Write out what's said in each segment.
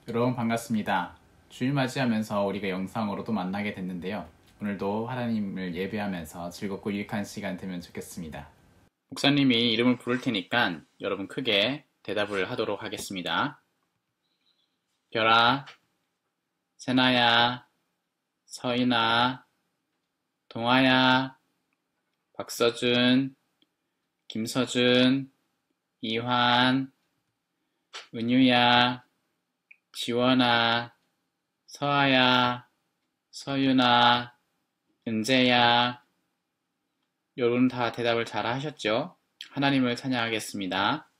여러분 반갑습니다. 주일 맞이하면서 우리가 영상으로도 만나게 됐는데요. 오늘도 하나님을 예배하면서 즐겁고 유익한 시간 되면 좋겠습니다. 목사님이 이름을 부를 테니까 여러분 크게 대답을 하도록 하겠습니다. 별아, 세나야, 서인아, 동아야, 박서준, 김서준, 이환, 은유야, 지원아, 서아야, 서윤아, 은재야. 여러분 다 대답을 잘 하셨죠? 하나님을 찬양하겠습니다.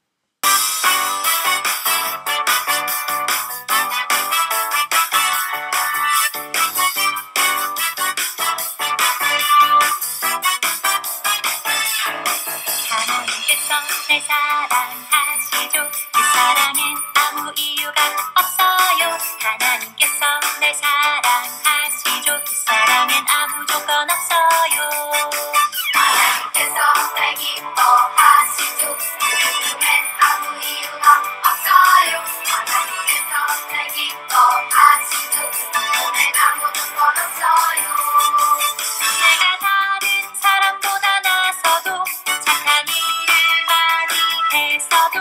하나님께서 날 사랑하시죠. 그 사랑엔 아무 이유가 없어요. 하나님께서 날 사랑하시죠. 그 사랑엔 아무 조건 없어요. 하나님께서 날 기뻐하시죠. 그 기쁨엔 아무 이유가 없어요. 하나님께서 날 기뻐하시죠. 그 기쁨엔 아무 조건 없어요. 내가 다른 사람보다 나서도 착한 일을 많이 했어도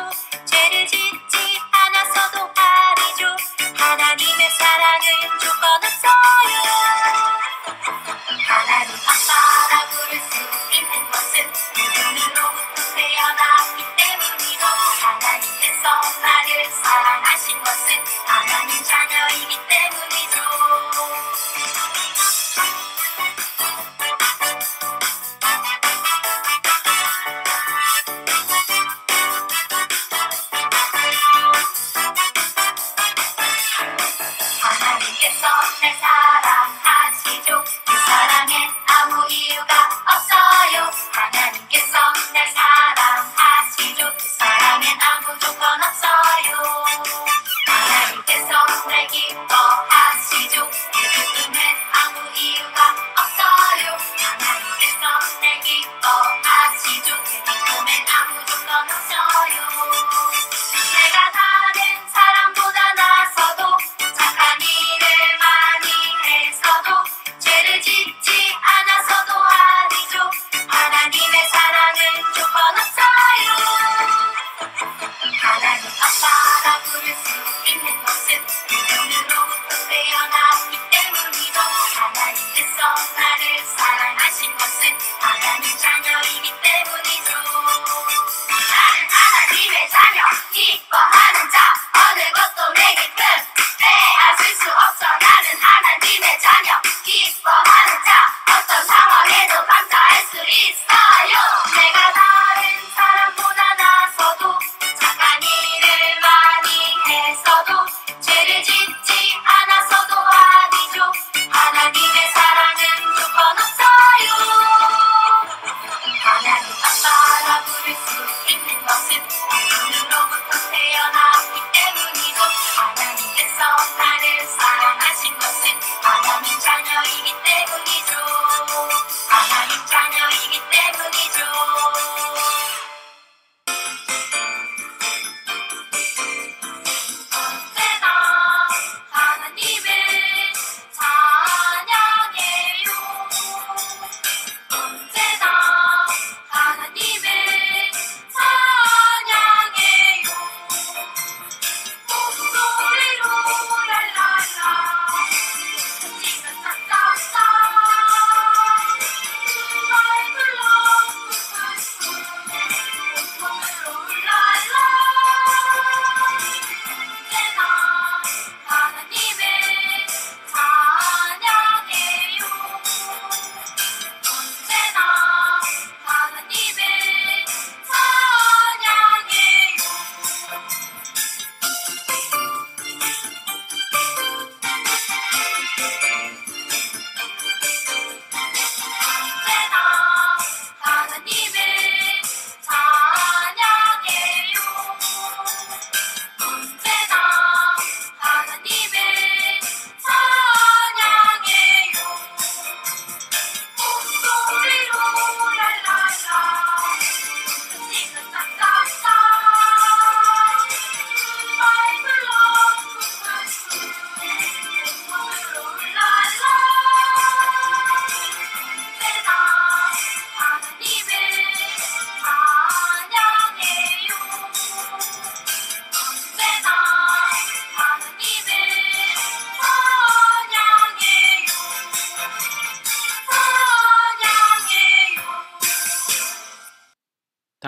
죄를 짓지 않았어도 말이죠. 하나님의 사랑은 조건 없어요. 하나님 아빠라 부를 수 있는 것은 그분으로부터 태어났기 때문이고, 하나님께서 나를 사랑하신 것은 하나님 자녀이기 때문이죠. 하나님께서 날 사랑하시죠. 그 사랑엔 아무 이유가 없어요. 하나님께서 날 사랑하시죠. 그 사랑엔 아무 조건 없어요. 하나님께서 날 기뻐하시죠. 그 기쁨엔 아무 이유가 없어요. 하나님께서 날 기뻐하시죠. 그 기쁨엔 아무 조건 없어요. 내가 다른 사람보다 나서도 착한 일을 많이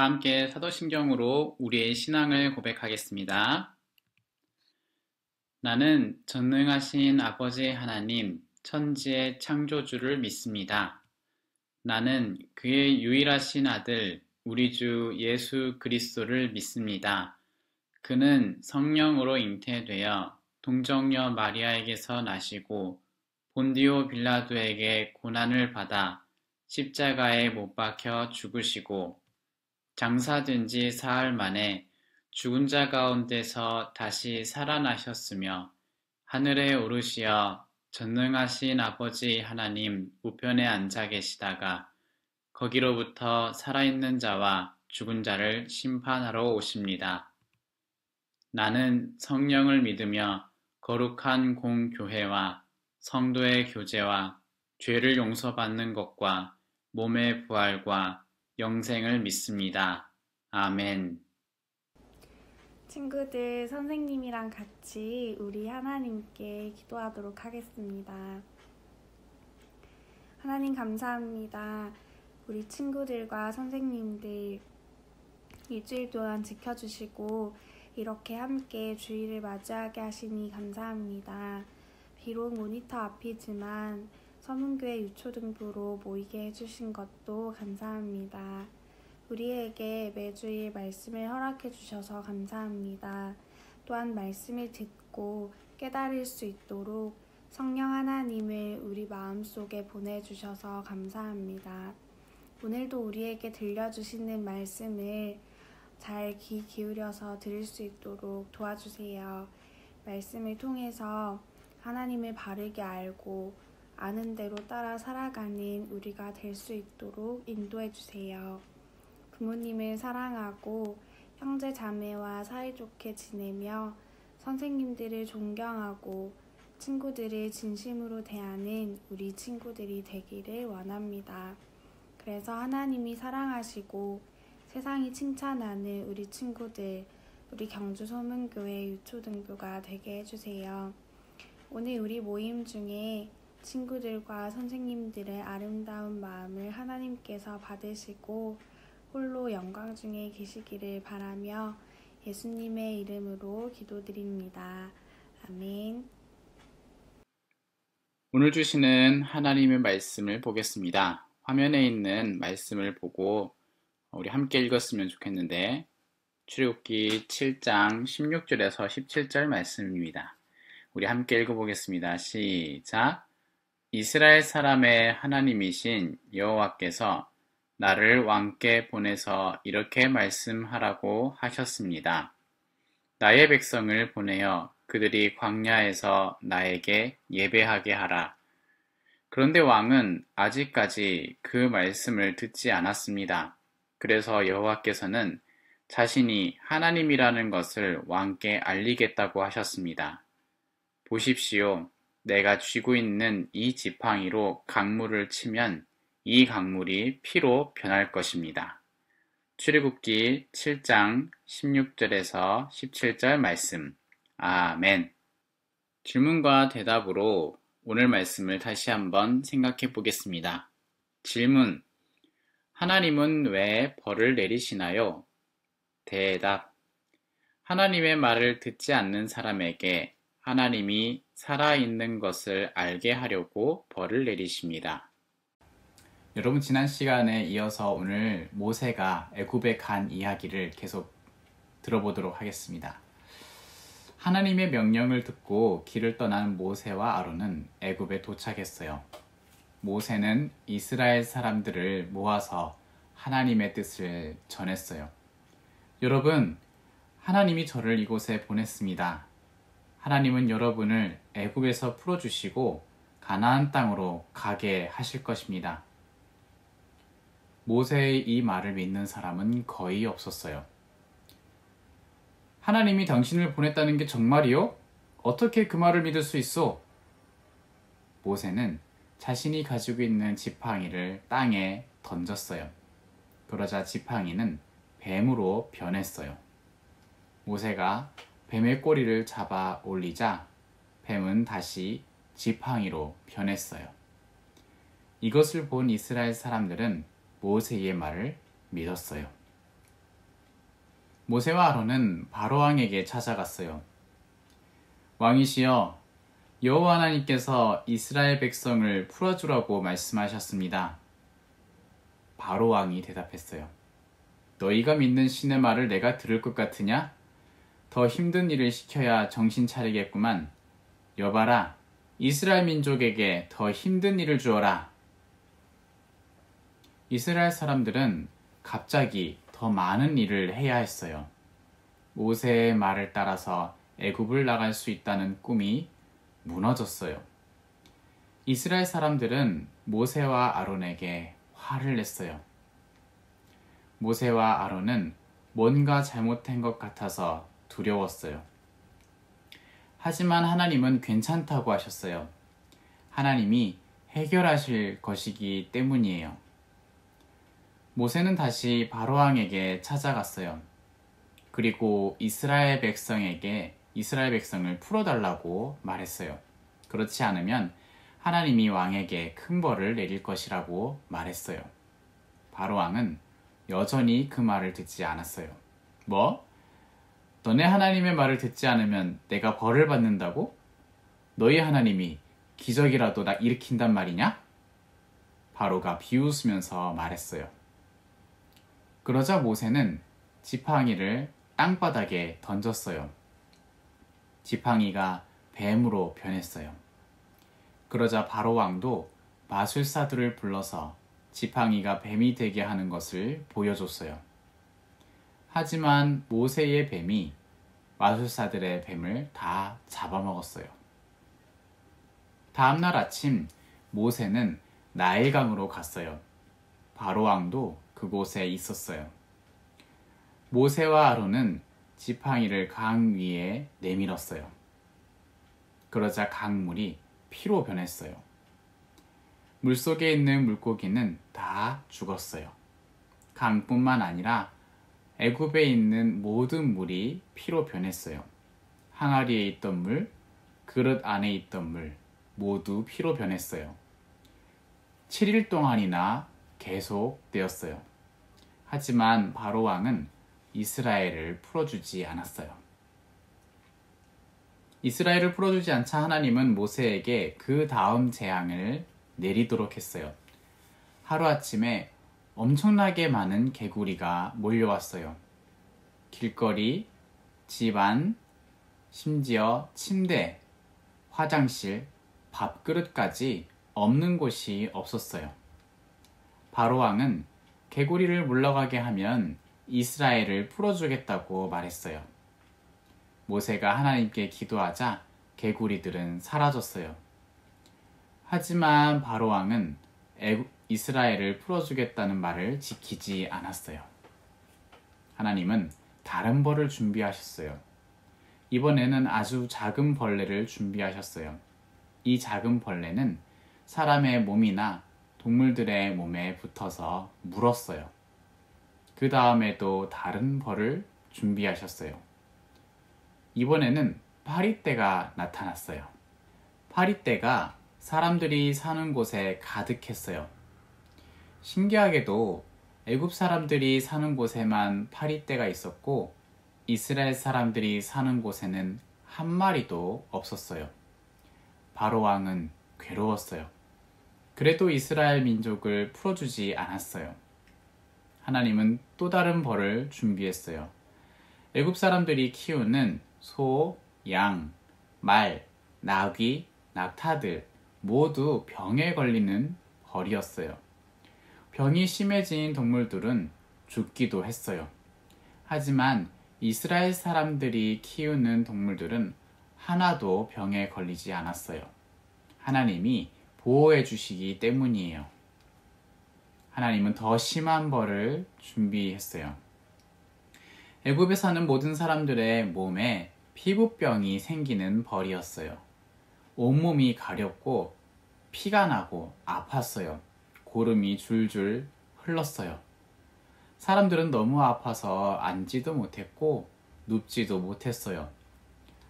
다 함께 사도신경으로 우리의 신앙을 고백하겠습니다. 나는 전능하신 아버지 하나님, 천지의 창조주를 믿습니다. 나는 그의 유일하신 아들, 우리 주 예수 그리스도를 믿습니다. 그는 성령으로 잉태되어 동정녀 마리아에게서 나시고 본디오 빌라도에게 고난을 받아 십자가에 못 박혀 죽으시고 장사된 지 사흘 만에 죽은 자 가운데서 다시 살아나셨으며 하늘에 오르시어 전능하신 아버지 하나님 우편에 앉아 계시다가 거기로부터 살아있는 자와 죽은 자를 심판하러 오십니다. 나는 성령을 믿으며 거룩한 공교회와 성도의 교제와 죄를 용서받는 것과 몸의 부활과 영생을 믿습니다. 아멘. 친구들, 선생님이랑 같이 우리 하나님께 기도하도록 하겠습니다. 하나님 감사합니다. 우리 친구들과 선생님들 일주일 동안 지켜주시고 이렇게 함께 주일을 맞이하게 하시니 감사합니다. 비록 모니터 앞이지만 서문교회 유초등부로 모이게 해주신 것도 감사합니다. 우리에게 매주일 말씀을 허락해 주셔서 감사합니다. 또한 말씀을 듣고 깨달을 수 있도록 성령 하나님을 우리 마음속에 보내주셔서 감사합니다. 오늘도 우리에게 들려주시는 말씀을 잘 귀 기울여서 들을 수 있도록 도와주세요. 말씀을 통해서 하나님을 바르게 알고 아는 대로 따라 살아가는 우리가 될 수 있도록 인도해 주세요. 부모님을 사랑하고 형제 자매와 사이좋게 지내며 선생님들을 존경하고 친구들을 진심으로 대하는 우리 친구들이 되기를 원합니다. 그래서 하나님이 사랑하시고 세상이 칭찬하는 우리 친구들, 우리 경주 소문교회 유초등부가 되게 해주세요. 오늘 우리 모임 중에 친구들과 선생님들의 아름다운 마음을 하나님께서 받으시고 홀로 영광 중에 계시기를 바라며 예수님의 이름으로 기도드립니다. 아멘. 오늘 주시는 하나님의 말씀을 보겠습니다. 화면에 있는 말씀을 보고 우리 함께 읽었으면 좋겠는데 출애굽기 7장 16절에서 17절 말씀입니다. 우리 함께 읽어보겠습니다. 시작. 이스라엘 사람의 하나님이신 여호와께서 나를 왕께 보내서 이렇게 말씀하라고 하셨습니다. 나의 백성을 보내어 그들이 광야에서 나에게 예배하게 하라. 그런데 왕은 아직까지 그 말씀을 듣지 않았습니다. 그래서 여호와께서는 자신이 하나님이라는 것을 왕께 알리겠다고 하셨습니다. 보십시오. 내가 쥐고 있는 이 지팡이로 강물을 치면 이 강물이 피로 변할 것입니다. 출애굽기 7장 16절에서 17절 말씀. 아멘. 질문과 대답으로 오늘 말씀을 다시 한번 생각해 보겠습니다. 질문. 하나님은 왜 벌을 내리시나요? 대답. 하나님의 말을 듣지 않는 사람에게 하나님이 살아있는 것을 알게 하려고 벌을 내리십니다. 여러분, 지난 시간에 이어서 오늘 모세가 애굽에 간 이야기를 계속 들어보도록 하겠습니다. 하나님의 명령을 듣고 길을 떠난 모세와 아론은 애굽에 도착했어요. 모세는 이스라엘 사람들을 모아서 하나님의 뜻을 전했어요. 여러분, 하나님이 저를 이곳에 보냈습니다. 하나님은 여러분을 애굽에서 풀어주시고 가나안 땅으로 가게 하실 것입니다. 모세의 이 말을 믿는 사람은 거의 없었어요. 하나님이 당신을 보냈다는 게 정말이요? 어떻게 그 말을 믿을 수 있어? 모세는 자신이 가지고 있는 지팡이를 땅에 던졌어요. 그러자 지팡이는 뱀으로 변했어요. 모세가 뱀의 꼬리를 잡아 올리자 뱀은 다시 지팡이로 변했어요. 이것을 본 이스라엘 사람들은 모세의 말을 믿었어요. 모세와 아론은 바로 왕에게 찾아갔어요. 왕이시여, 여호와 하나님께서 이스라엘 백성을 풀어주라고 말씀하셨습니다. 바로 왕이 대답했어요. 너희가 믿는 신의 말을 내가 들을 것 같으냐? 더 힘든 일을 시켜야 정신 차리겠구만. 여봐라, 이스라엘 민족에게 더 힘든 일을 주어라. 이스라엘 사람들은 갑자기 더 많은 일을 해야 했어요. 모세의 말을 따라서 애굽을 나갈 수 있다는 꿈이 무너졌어요. 이스라엘 사람들은 모세와 아론에게 화를 냈어요. 모세와 아론은 뭔가 잘못된 것 같아서 두려웠어요. 하지만 하나님은 괜찮다고 하셨어요. 하나님이 해결하실 것이기 때문이에요. 모세는 다시 바로왕에게 찾아갔어요. 그리고 이스라엘 백성을 풀어달라고 말했어요. 그렇지 않으면 하나님이 왕에게 큰 벌을 내릴 것이라고 말했어요. 바로왕은 여전히 그 말을 듣지 않았어요. 뭐? 너네 하나님의 말을 듣지 않으면 내가 벌을 받는다고? 너희 하나님이 기적이라도 나 일으킨단 말이냐? 바로가 비웃으면서 말했어요. 그러자 모세는 지팡이를 땅바닥에 던졌어요. 지팡이가 뱀으로 변했어요. 그러자 바로 왕도 마술사들을 불러서 지팡이가 뱀이 되게 하는 것을 보여줬어요. 하지만 모세의 뱀이 마술사들의 뱀을 다 잡아먹었어요. 다음날 아침 모세는 나일강으로 갔어요. 바로 왕도 그곳에 있었어요. 모세와 아론은 지팡이를 강 위에 내밀었어요. 그러자 강물이 피로 변했어요. 물속에 있는 물고기는 다 죽었어요. 강뿐만 아니라 애굽에 있는 모든 물이 피로 변했어요. 항아리에 있던 물, 그릇 안에 있던 물 모두 피로 변했어요. 7일 동안이나 계속되었어요. 하지만 바로 왕은 이스라엘을 풀어주지 않았어요. 이스라엘을 풀어주지 않자 하나님은 모세에게 그 다음 재앙을 내리도록 했어요. 하루아침에 엄청나게 많은 개구리가 몰려왔어요. 길거리, 집안, 심지어 침대, 화장실, 밥그릇까지 없는 곳이 없었어요. 바로 왕은 개구리를 물러가게 하면 이스라엘을 풀어주겠다고 말했어요. 모세가 하나님께 기도하자 개구리들은 사라졌어요. 하지만 바로 왕은 이스라엘을 풀어주겠다는 말을 지키지 않았어요. 하나님은 다른 벌을 준비하셨어요. 이번에는 아주 작은 벌레를 준비하셨어요. 이 작은 벌레는 사람의 몸이나 동물들의 몸에 붙어서 물었어요. 그 다음에도 다른 벌을 준비하셨어요. 이번에는 파리떼가 나타났어요. 파리떼가 사람들이 사는 곳에 가득했어요. 신기하게도 애굽 사람들이 사는 곳에만 파리떼가 있었고 이스라엘 사람들이 사는 곳에는 한 마리도 없었어요. 바로 왕은 괴로웠어요. 그래도 이스라엘 민족을 풀어주지 않았어요. 하나님은 또 다른 벌을 준비했어요. 애굽 사람들이 키우는 소, 양, 말, 나귀, 낙타들 모두 병에 걸리는 벌이었어요. 병이 심해진 동물들은 죽기도 했어요. 하지만 이스라엘 사람들이 키우는 동물들은 하나도 병에 걸리지 않았어요. 하나님이 보호해 주시기 때문이에요. 하나님은 더 심한 벌을 준비했어요. 애굽에 사는 모든 사람들의 몸에 피부병이 생기는 벌이었어요. 온몸이 가렵고 피가 나고 아팠어요. 고름이 줄줄 흘렀어요. 사람들은 너무 아파서 앉지도 못했고 눕지도 못했어요.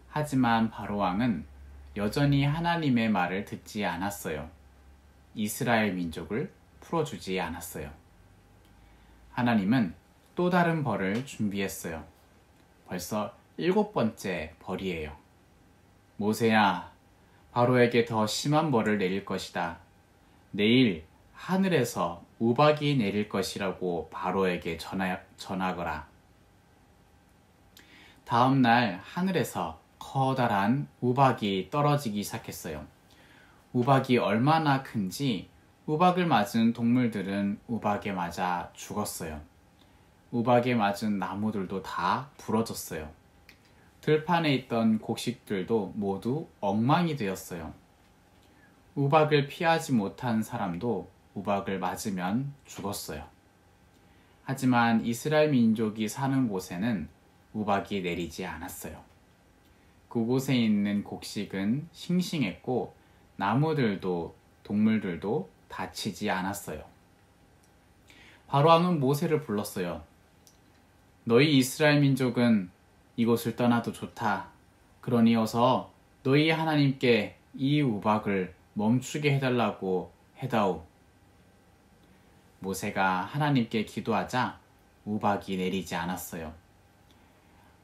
하지만 바로 왕은 여전히 하나님의 말을 듣지 않았어요. 이스라엘 민족을 풀어주지 않았어요. 하나님은 또 다른 벌을 준비했어요. 벌써 7번째 벌이에요. 모세야, 바로에게 더 심한 벌을 내릴 것이다. 내일 하늘에서 우박이 내릴 것이라고 바로에게 전하거라. 다음 날 하늘에서 커다란 우박이 떨어지기 시작했어요. 우박이 얼마나 큰지 우박을 맞은 동물들은 우박에 맞아 죽었어요. 우박에 맞은 나무들도 다 부러졌어요. 들판에 있던 곡식들도 모두 엉망이 되었어요. 우박을 피하지 못한 사람도 우박을 맞으면 죽었어요. 하지만 이스라엘 민족이 사는 곳에는 우박이 내리지 않았어요. 그곳에 있는 곡식은 싱싱했고 나무들도 동물들도 다치지 않았어요. 바로왕은 모세를 불렀어요. 너희 이스라엘 민족은 이곳을 떠나도 좋다. 그러니 어서 너희 하나님께 이 우박을 멈추게 해달라고 해다오. 모세가 하나님께 기도하자 우박이 내리지 않았어요.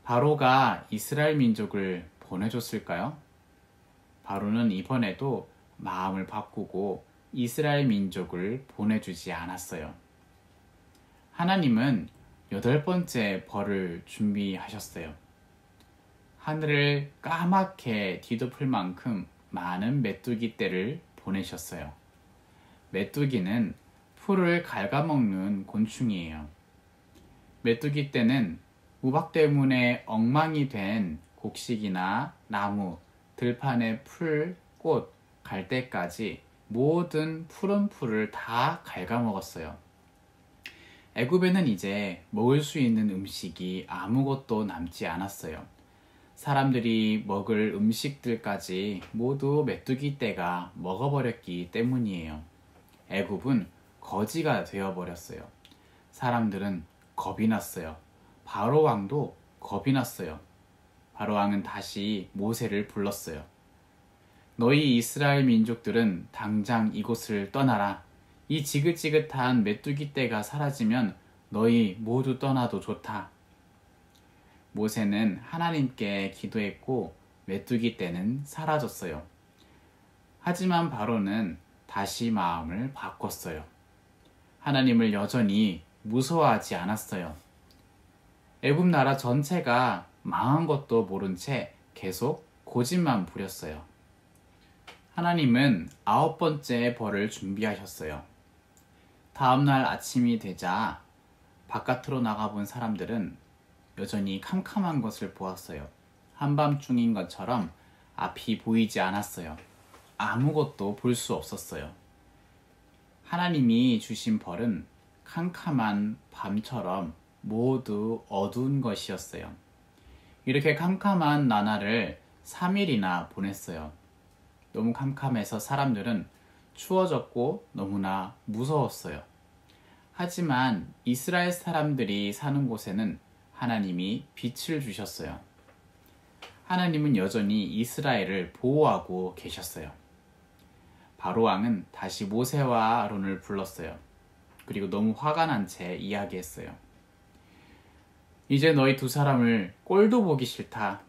바로가 이스라엘 민족을 보내줬을까요? 바로는 이번에도 마음을 바꾸고 이스라엘 민족을 보내주지 않았어요. 하나님은 8번째 벌을 준비하셨어요. 하늘을 까맣게 뒤덮을 만큼 많은 메뚜기 떼를 보내셨어요. 메뚜기는 풀을 갉아먹는 곤충이에요. 메뚜기 떼는 우박 때문에 엉망이 된 곡식이나 나무, 들판의 풀, 꽃, 갈대까지 모든 푸른 풀을 다 갉아먹었어요. 애굽에는 이제 먹을 수 있는 음식이 아무것도 남지 않았어요. 사람들이 먹을 음식들까지 모두 메뚜기 떼가 먹어버렸기 때문이에요. 애굽은 거지가 되어버렸어요. 사람들은 겁이 났어요. 바로 왕도 겁이 났어요. 바로 왕은 다시 모세를 불렀어요. 너희 이스라엘 민족들은 당장 이곳을 떠나라. 이 지긋지긋한 메뚜기 떼가 사라지면 너희 모두 떠나도 좋다. 모세는 하나님께 기도했고 메뚜기 떼는 사라졌어요. 하지만 바로는 다시 마음을 바꿨어요. 하나님을 여전히 무서워하지 않았어요. 애굽 나라 전체가 망한 것도 모른 채 계속 고집만 부렸어요. 하나님은 9번째 벌을 준비하셨어요. 다음날 아침이 되자 바깥으로 나가본 사람들은 여전히 캄캄한 것을 보았어요. 한밤중인 것처럼 앞이 보이지 않았어요. 아무것도 볼 수 없었어요. 하나님이 주신 벌은 캄캄한 밤처럼 모두 어두운 것이었어요. 이렇게 캄캄한 나날을 3일이나 보냈어요. 너무 캄캄해서 사람들은 추워졌고 너무나 무서웠어요. 하지만 이스라엘 사람들이 사는 곳에는 하나님이 빛을 주셨어요. 하나님은 여전히 이스라엘을 보호하고 계셨어요. 바로 왕은 다시 모세와 아론을 불렀어요. 그리고 너무 화가 난 채 이야기했어요. 이제 너희 두 사람을 꼴도 보기 싫다.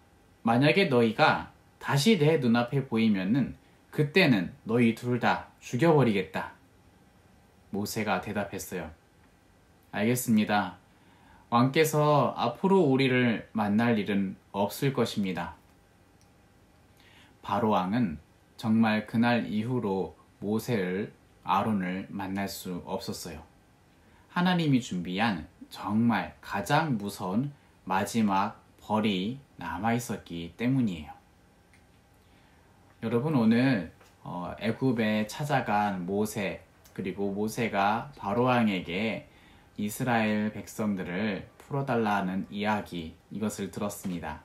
만약에 너희가 다시 내 눈앞에 보이면은 그때는 너희 둘 다 죽여버리겠다. 모세가 대답했어요. 알겠습니다. 왕께서 앞으로 우리를 만날 일은 없을 것입니다. 바로 왕은 정말 그날 이후로 모세를 아론을 만날 수 없었어요. 하나님이 준비한 정말 가장 무서운 마지막 벌이 남아있었기 때문이에요. 여러분 오늘 애굽에 찾아간 모세 그리고 모세가 바로 왕에게 이스라엘 백성들을 풀어달라는 이야기 이것을 들었습니다.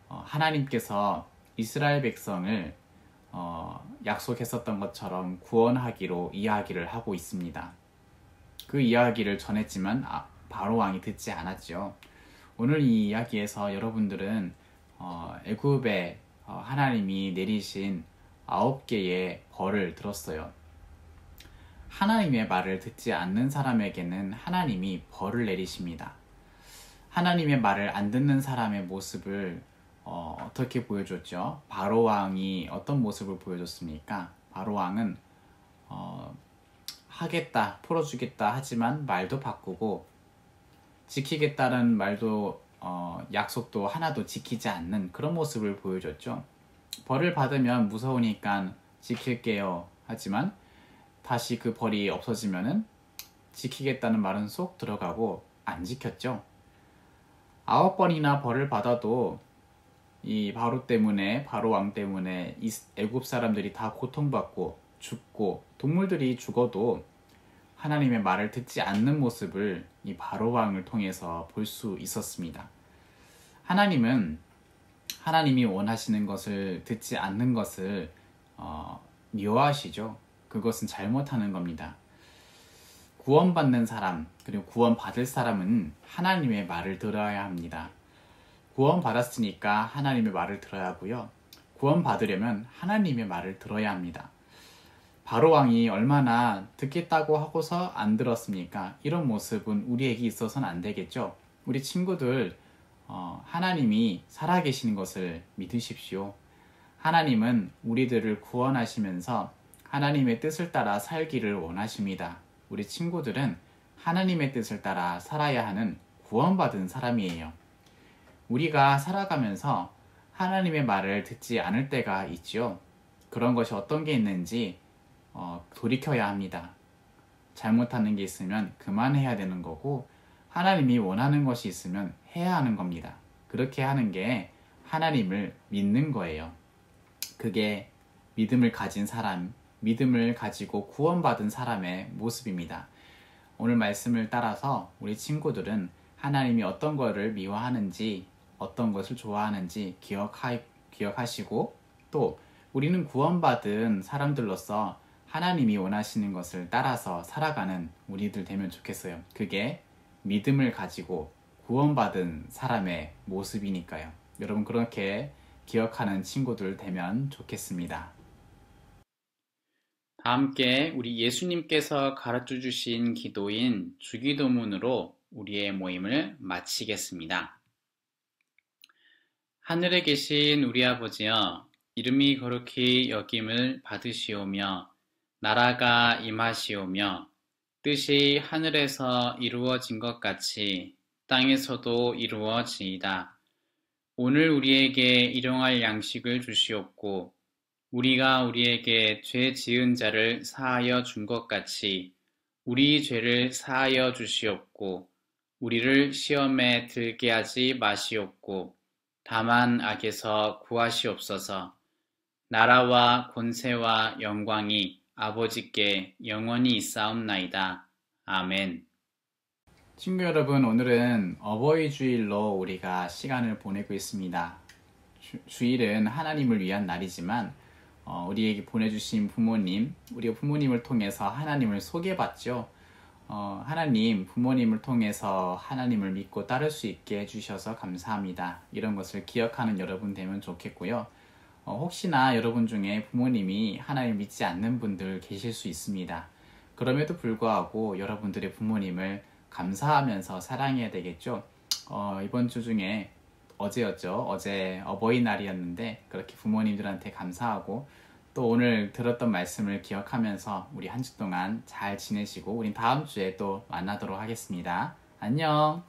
하나님께서 이스라엘 백성을 약속했었던 것처럼 구원하기로 이야기를 하고 있습니다. 그 이야기를 전했지만 바로 왕이 듣지 않았죠. 오늘 이 이야기에서 여러분들은 애굽에 하나님이 내리신 9개의 벌을 들었어요. 하나님의 말을 듣지 않는 사람에게는 하나님이 벌을 내리십니다. 하나님의 말을 안 듣는 사람의 모습을 어떻게 보여줬죠? 바로왕이 어떤 모습을 보여줬습니까? 바로왕은 하겠다, 풀어주겠다 하지만 말도 바꾸고 지키겠다는 말도 약속도 하나도 지키지 않는 그런 모습을 보여줬죠. 벌을 받으면 무서우니까 지킬게요 하지만 다시 그 벌이 없어지면은 지키겠다는 말은 쏙 들어가고 안 지켰죠. 9번이나 벌을 받아도 이 바로왕 때문에 이 애굽 사람들이 다 고통받고 죽고 동물들이 죽어도 하나님의 말을 듣지 않는 모습을 이 바로왕을 통해서 볼 수 있었습니다. 하나님이 원하시는 것을 듣지 않는 것을 미워하시죠. 그것은 잘못하는 겁니다. 구원받는 사람 그리고 구원받을 사람은 하나님의 말을 들어야 합니다. 구원받았으니까 하나님의 말을 들어야 하고요. 구원받으려면 하나님의 말을 들어야 합니다. 바로왕이 얼마나 듣겠다고 하고서 안 들었습니까? 이런 모습은 우리에게 있어서는 안 되겠죠. 우리 친구들 하나님이 살아계시는 것을 믿으십시오. 하나님은 우리들을 구원하시면서 하나님의 뜻을 따라 살기를 원하십니다. 우리 친구들은 하나님의 뜻을 따라 살아야 하는 구원받은 사람이에요. 우리가 살아가면서 하나님의 말을 듣지 않을 때가 있지요. 그런 것이 어떤 게 있는지 돌이켜야 합니다. 잘못하는 게 있으면 그만해야 되는 거고 하나님이 원하는 것이 있으면 해야 하는 겁니다. 그렇게 하는 게 하나님을 믿는 거예요. 그게 믿음을 가진 사람, 믿음을 가지고 구원받은 사람의 모습입니다. 오늘 말씀을 따라서 우리 친구들은 하나님이 어떤 것을 미워하는지 어떤 것을 좋아하는지 기억하시고 또 우리는 구원받은 사람들로서 하나님이 원하시는 것을 따라서 살아가는 우리들 되면 좋겠어요. 그게 믿음을 가지고 구원받은 사람의 모습이니까요. 여러분 그렇게 기억하는 친구들 되면 좋겠습니다. 다 함께 우리 예수님께서 가르쳐 주신 기도인 주기도문으로 우리의 모임을 마치겠습니다. 하늘에 계신 우리 아버지여, 이름이 거룩히 여김을 받으시오며 나라가 임하시오며 뜻이 하늘에서 이루어진 것 같이 땅에서도 이루어지이다. 오늘 우리에게 일용할 양식을 주시옵고 우리가 우리에게 죄 지은 자를 사하여 준 것 같이 우리 죄를 사하여 주시옵고 우리를 시험에 들게 하지 마시옵고 다만 악에서 구하시옵소서. 나라와 권세와 영광이 아버지께 영원히 있사옵나이다. 아멘. 친구 여러분, 오늘은 어버이 주일로 우리가 시간을 보내고 있습니다. 주일은 하나님을 위한 날이지만 우리에게 보내주신 부모님, 우리 부모님을 통해서 하나님을 소개받죠. 하나님, 부모님을 통해서 하나님을 믿고 따를 수 있게 해주셔서 감사합니다. 이런 것을 기억하는 여러분 되면 좋겠고요. 혹시나 여러분 중에 부모님이 하나님을 믿지 않는 분들 계실 수 있습니다. 그럼에도 불구하고 여러분들의 부모님을 감사하면서 사랑해야 되겠죠. 이번 주 중에 어제였죠. 어제 어버이날이었는데 그렇게 부모님들한테 감사하고 또 오늘 들었던 말씀을 기억하면서 우리 한 주 동안 잘 지내시고 우린 다음 주에 또 만나도록 하겠습니다. 안녕.